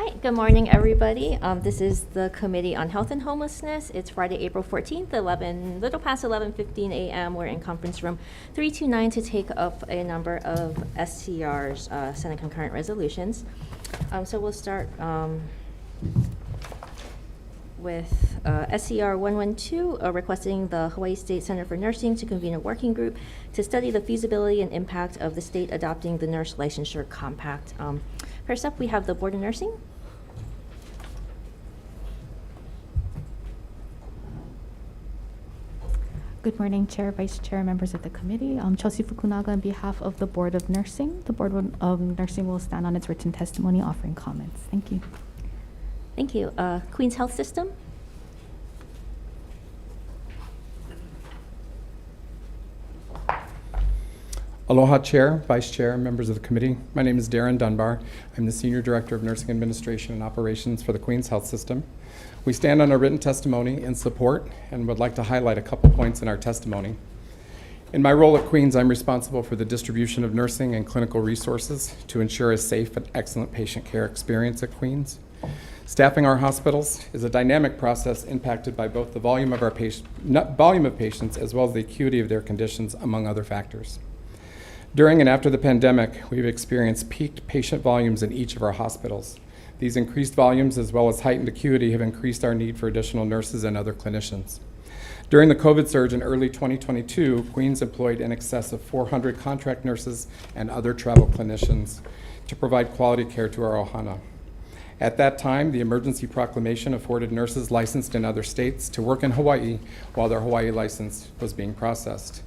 Hi, good morning, everybody. This is the Committee on Health and Homelessness. It's Friday, April 14th, little past 11:15 a.m. We're in conference room 329 to take up a number of SCRs, Senate concurrent resolutions. So we'll start with SCR 112, requesting the Hawaii State Center for Nursing to convene a working group to study the feasibility and impact of the state adopting the Nurse Licensure Compact. First up, we have the Board of Nursing. Good morning, Chair, Vice Chair, members of the committee. Chelsea Fukunaga on behalf of the Board of Nursing. The Board of Nursing will stand on its written testimony offering comments. Thank you. Thank you. Queens Health System. Aloha, Chair, Vice Chair, members of the committee. My name is Darren Dunbar. I'm the Senior Director of Nursing Administration and Operations for the Queens Health System. We stand on a written testimony in support and would like to highlight a couple points in our testimony. In my role at Queens, I'm responsible for the distribution of nursing and clinical resources to ensure a safe and excellent patient care experience at Queens. Staffing our hospitals is a dynamic process impacted by both the volume of patients as well as the acuity of their conditions, among other factors. During and after the pandemic, we've experienced peaked patient volumes in each of our hospitals. These increased volumes, as well as heightened acuity, have increased our need for additional nurses and other clinicians. During the COVID surge in early 2022, Queens employed in excess of 400 contract nurses and other travel clinicians to provide quality care to our ohana. At that time, the emergency proclamation afforded nurses licensed in other states to work in Hawaii while their Hawaii license was being processed.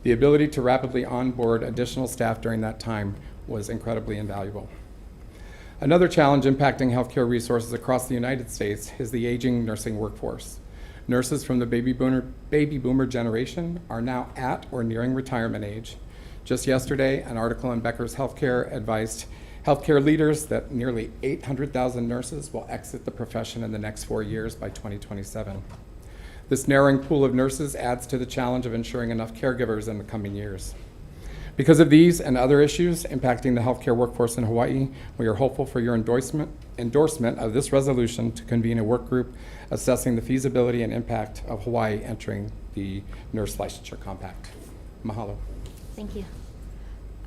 The ability to rapidly onboard additional staff during that time was incredibly invaluable. Another challenge impacting healthcare resources across the United States is the aging nursing workforce. Nurses from the baby boomer generation are now at or nearing retirement age. Just yesterday, an article in Becker's Healthcare advised healthcare leaders that nearly 800,000 nurses will exit the profession in the next 4 years by 2027. This narrowing pool of nurses adds to the challenge of ensuring enough caregivers in the coming years. Because of these and other issues impacting the healthcare workforce in Hawaii, we are hopeful for your endorsement of this resolution to convene a work group assessing the feasibility and impact of Hawaii entering the Nurse Licensure Compact. Mahalo. Thank you.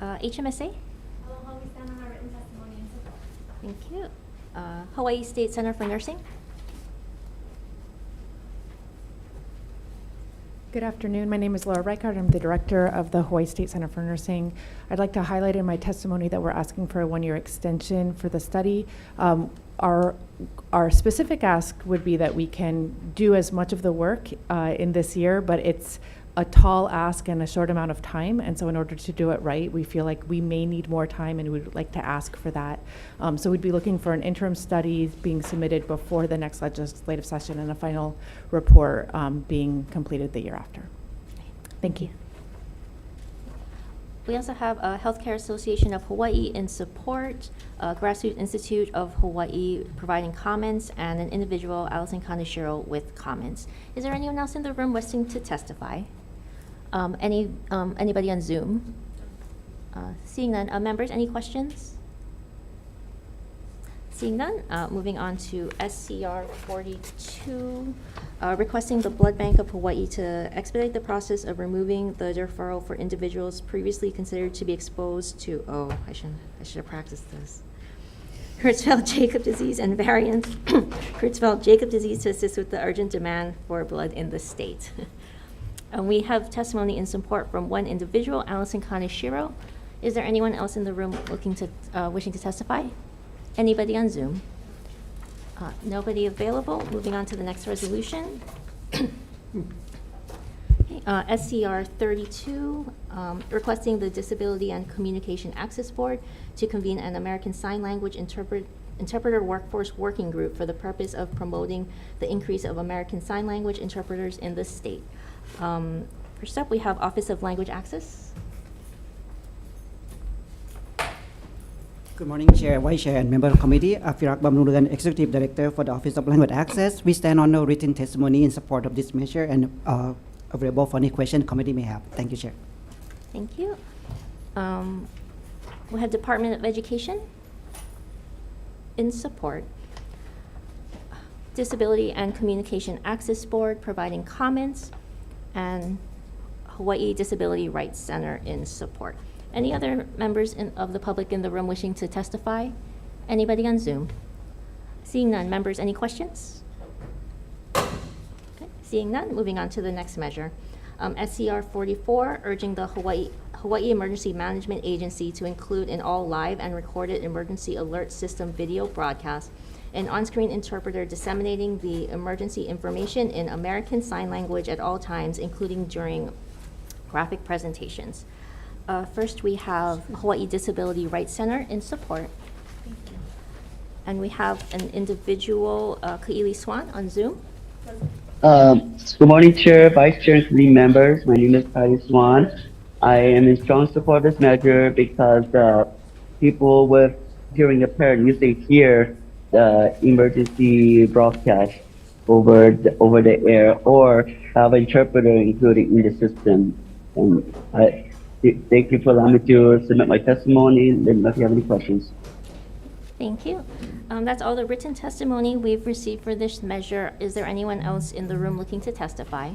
HMSA. Aloha, we stand on our written testimony in support. Thank you. Hawaii State Center for Nursing. Good afternoon. My name is Laura Reichard. I'm the director of the Hawaii State Center for Nursing. I'd like to highlight in my testimony that we're asking for a 1-year extension for the study. Our specific ask would be that we can do as much of the work in this year, but it's a tall ask in a short amount of time, and so in order to do it right, we feel like we may need more time, and we'd like to ask for that. So we'd be looking for an interim study being submitted before the next legislative session and a final report being completed the year after. Thank you. We also have a Healthcare Association of Hawaii in support, Grassroots Institute of Hawaii providing comments, and an individual, Allison Kaneshiro, with comments. Is there anyone else in the room wishing to testify? Anybody on Zoom? Seeing none. Members, any questions? Seeing none, moving on to SCR 42, requesting the Blood Bank of Hawaii to expedite the process of removing the deferral for individuals previously considered to be exposed to, I should have practiced this. Creutzfeldt-Jakob disease and variants, Creutzfeldt-Jakob disease, to assist with the urgent demand for blood in the state. And we have testimony in support from one individual, Allison Kaneshiro. Is there anyone else in the room wishing to testify? Anybody on Zoom? Nobody available. Moving on to the next resolution. SCR 32, requesting the Disability and Communication Access Board to convene an American Sign Language interpreter workforce working group for the purpose of promoting the increase of American Sign Language interpreters in the state. First up, we have Office of Language Access. Good morning, Chair, Vice Chair, and member of the committee. Fri Apr, Executive Director for the Office of Language Access. We stand on no written testimony in support of this measure and available for any question the committee may have. Thank you, Chair. Thank you. We have Department of Education in support. Disability and Communication Access Board providing comments, and Hawaii Disability Rights Center in support. Any other members of the public in the room wishing to testify? Anybody on Zoom? Seeing none, members, any questions? Okay, seeing none, moving on to the next measure. SCR 44, urging the Hawaii Emergency Management Agency to include in all live and recorded emergency alert system video broadcasts an on-screen interpreter disseminating the emergency information in American Sign Language at all times, including during graphic presentations. First, we have Hawaii Disability Rights Center in support. And we have an individual, Kaili Swan, on Zoom. Good morning, Chair, Vice Chair, and committee members. My name is Patty Swan. I am in strong support of this measure because people with hearing impaired usually hear the emergency broadcast over the air or have an interpreter included in the system. And thank you for allowing me to submit my testimony. Let me know if you have any questions. Thank you. That's all the written testimony we've received for this measure. Is there anyone else in the room looking to testify?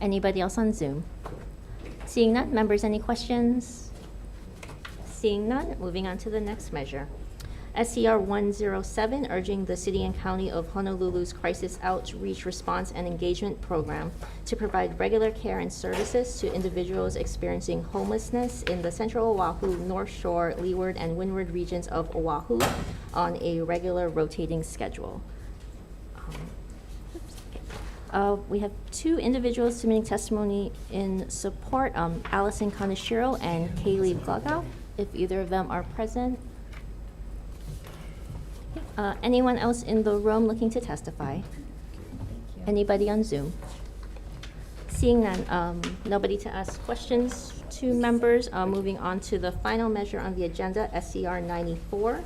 Anybody else on Zoom? Seeing none, members, any questions? Seeing none, moving on to the next measure. SCR 107, urging the City and County of Honolulu's Crisis Outreach Response and Engagement Program to provide regular care and services to individuals experiencing homelessness in the Central Oahu, North Shore, Leeward, and Windward regions of Oahu on a regular rotating schedule. We have two individuals submitting testimony in support, Allison Kaneshiro and Kaylee Gaga, if either of them are present. Anyone else in the room looking to testify? Anybody on Zoom? Seeing none, nobody to ask questions to members. Moving on to the final measure on the agenda, SCR 94,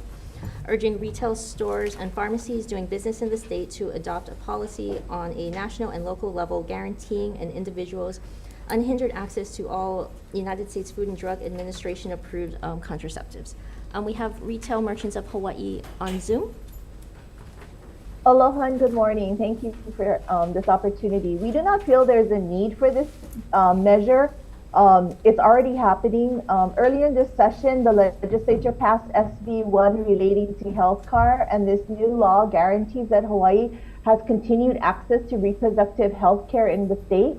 urging retail stores and pharmacies doing business in the state to adopt a policy on a national and local level guaranteeing an individual's unhindered access to all United States Food and Drug Administration approved contraceptives. We have Retail Merchants of Hawaii on Zoom. Aloha and good morning. Thank you for this opportunity. We do not feel there's a need for this measure. It's already happening. Earlier in this session, the legislature passed SB 1 relating to health care, and this new law guarantees that Hawaii has continued access to reproductive health care in the state.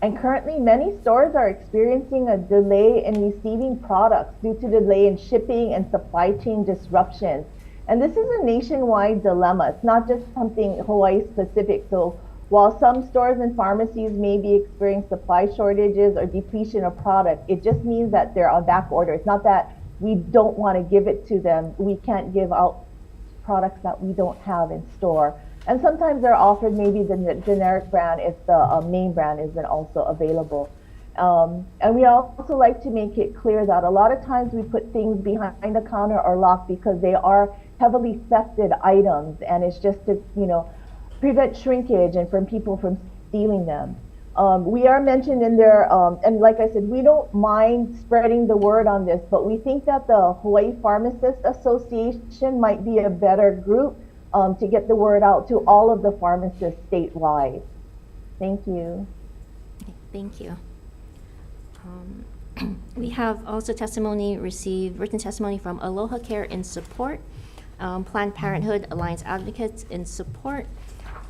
And currently, many stores are experiencing a delay in receiving products due to delay in shipping and supply chain disruptions. And this is a nationwide dilemma. It's not just something Hawaii specific. So while some stores and pharmacies may be experiencing supply shortages or depletion of product, it just means that they're on back order. It's not that we don't want to give it to them. We can't give out products that we don't have in store. And sometimes they're offered maybe the generic brand if the main brand isn't also available. And we also like to make it clear that a lot of times we put things behind the counter or locked because they are heavily thefted items, and it's just to prevent shrinkage and from people from stealing them. We are mentioned in there, and like I said, we don't mind spreading the word on this, but we think that the Hawaii Pharmacists Association might be a better group to get the word out to all of the pharmacists statewide. Thank you. Okay, thank you. We have also written testimony from Aloha Care in support, Planned Parenthood Alliance Advocates in support,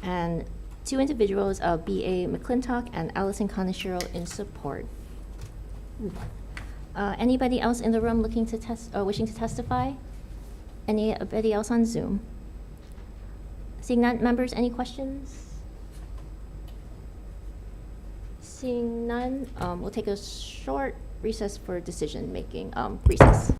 and two individuals, B.A. McClintock and Allison Kaneshiro in support. Anybody else in the room wishing to testify? Anybody else on Zoom? Seeing none, members, any questions? Seeing none, we'll take a short recess for decision making. Recess.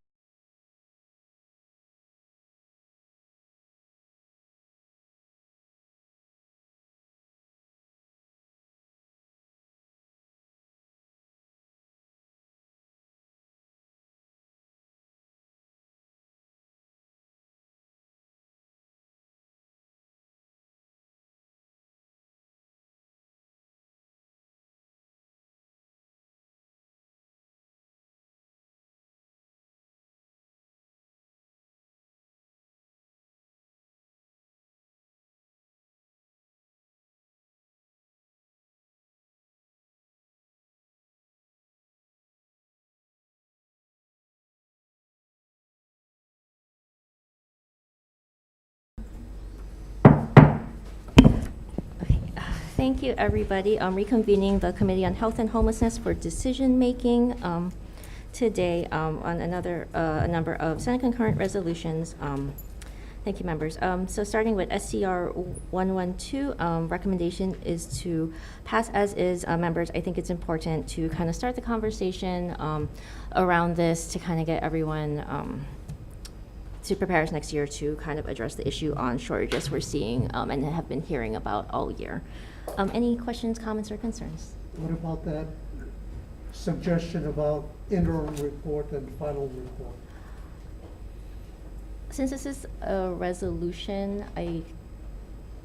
Thank you, everybody. Reconvening the Committee on Health and Homelessness for decision-making today on a number of Senate concurrent resolutions. Thank you, members. So starting with SCR 112, recommendation is to pass as is. Members, I think it's important to kind of start the conversation around this to kind of get everyone to prepare us next year to kind of address the issue on shortages we're seeing and have been hearing about all year. Any questions, comments, or concerns? What about that suggestion about interim report and final report? Since this is a resolution,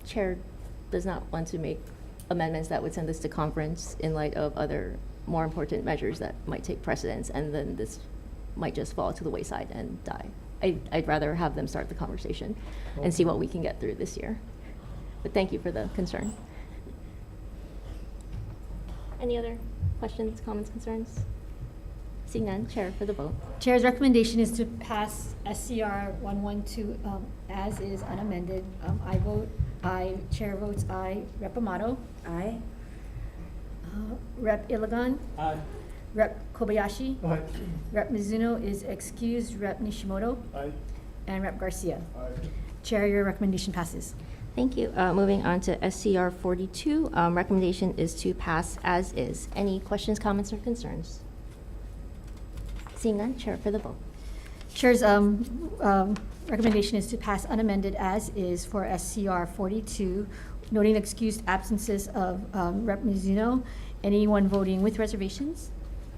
Chair does not want to make amendments that would send this to conference in light of other more important measures that might take precedence, and then this might just fall to the wayside and die. I'd rather have them start the conversation and see what we can get through this year. But thank you for the concern. Any other questions, comments, concerns? Seeing none, Chair for the vote. Chair's recommendation is to pass SCR 112 as is unamended. I vote aye. Chair votes aye. Rep. Amato? Aye. Rep. Ilagan? Aye. Rep. Kobayashi? Aye. Rep. Mizuno is excused. Rep. Nishimoto? Aye. And Rep. Garcia? Aye. Chair, your recommendation passes. Thank you. Moving on to SCR 42, recommendation is to pass as is. Any questions, comments, or concerns? Seeing none, Chair for the vote. Chair's recommendation is to pass unamended as is for SCR 42, noting the excused absences of Rep. Mizuno. Anyone voting with reservations?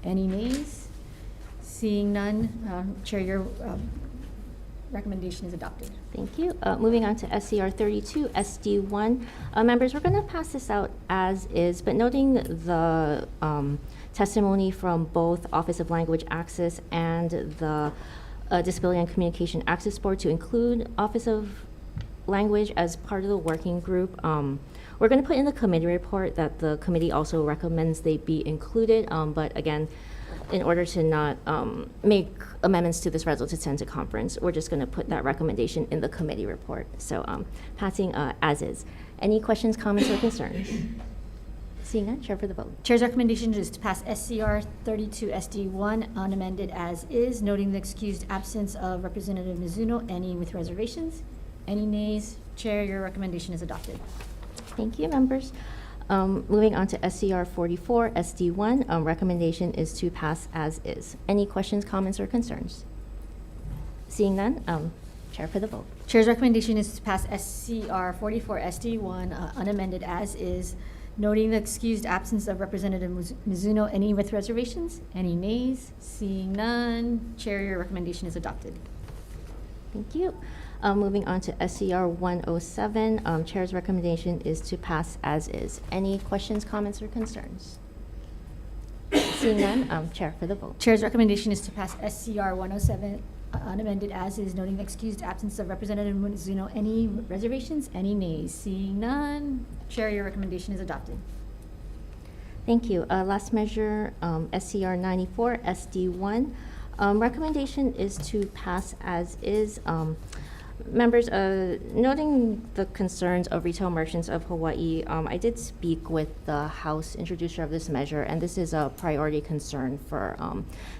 Any nays? Seeing none, Chair, your recommendation is adopted. Thank you. Moving on to SCR 32, SD1. Members, we're going to pass this out as is, but noting the testimony from both Office of Language Access and the Disability and Communication Access Board to include Office of Language as part of the working group. We're going to put in the committee report that the committee also recommends they be included, but again, in order to not make amendments to this resolution to send to conference, we're just going to put that recommendation in the committee report. So passing as is. Any questions, comments, or concerns? Seeing none, Chair for the vote. Chair's recommendation is to pass SCR 32 SD1 unamended as is, noting the excused absence of Representative Mizuno. Any with reservations? Any nays? Chair, your recommendation is adopted. Thank you, members. Moving on to SCR 44 SD1, recommendation is to pass as is. Any questions, comments, or concerns? Seeing none, Chair for the vote. Chair's recommendation is to pass SCR 44 SD1 unamended as is, noting the excused absence of Representative Mizuno. Any with reservations? Any nays? Seeing none, Chair, your recommendation is adopted. Thank you. Moving on to SCR 107, Chair's recommendation is to pass as is. Any questions, comments, or concerns? Seeing none, Chair for the vote. Chair's recommendation is to pass SCR 107 unamended as is, noting the excused absence of Representative Mizuno. Any reservations? Any nays? Seeing none, Chair, your recommendation is adopted. Thank you. Last measure, SCR 94 SD1. Recommendation is to pass as is. Members, noting the concerns of retail merchants of Hawaii, I did speak with the House introducer of this measure, and this is a priority concern for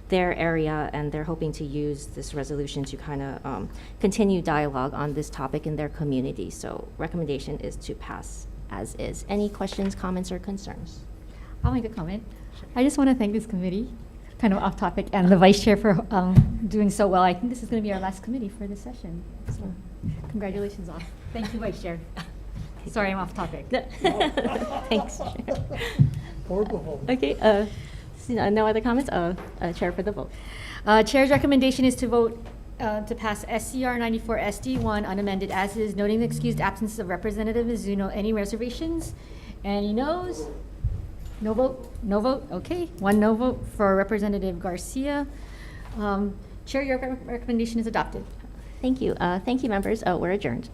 their area, and they're hoping to use this resolution to kind of continue dialogue on this topic in their community. So recommendation is to pass as is. Any questions, comments, or concerns? I'll make a comment. I just want to thank this committee, kind of off topic, and the vice chair for doing so well. I think this is going to be our last committee for this session. So congratulations all. Thank you, vice chair. Sorry, I'm off topic. Thanks, Chair. Okay, no other comments? Chair for the vote. Chair's recommendation is to vote to pass SCR 94 SD1 unamended as is, noting the excused absence of Representative Mizuno. Any reservations? Any noes? No vote? No vote? Okay. One no vote for Representative Garcia. Chair, your recommendation is adopted. Thank you. Thank you, members. We're adjourned.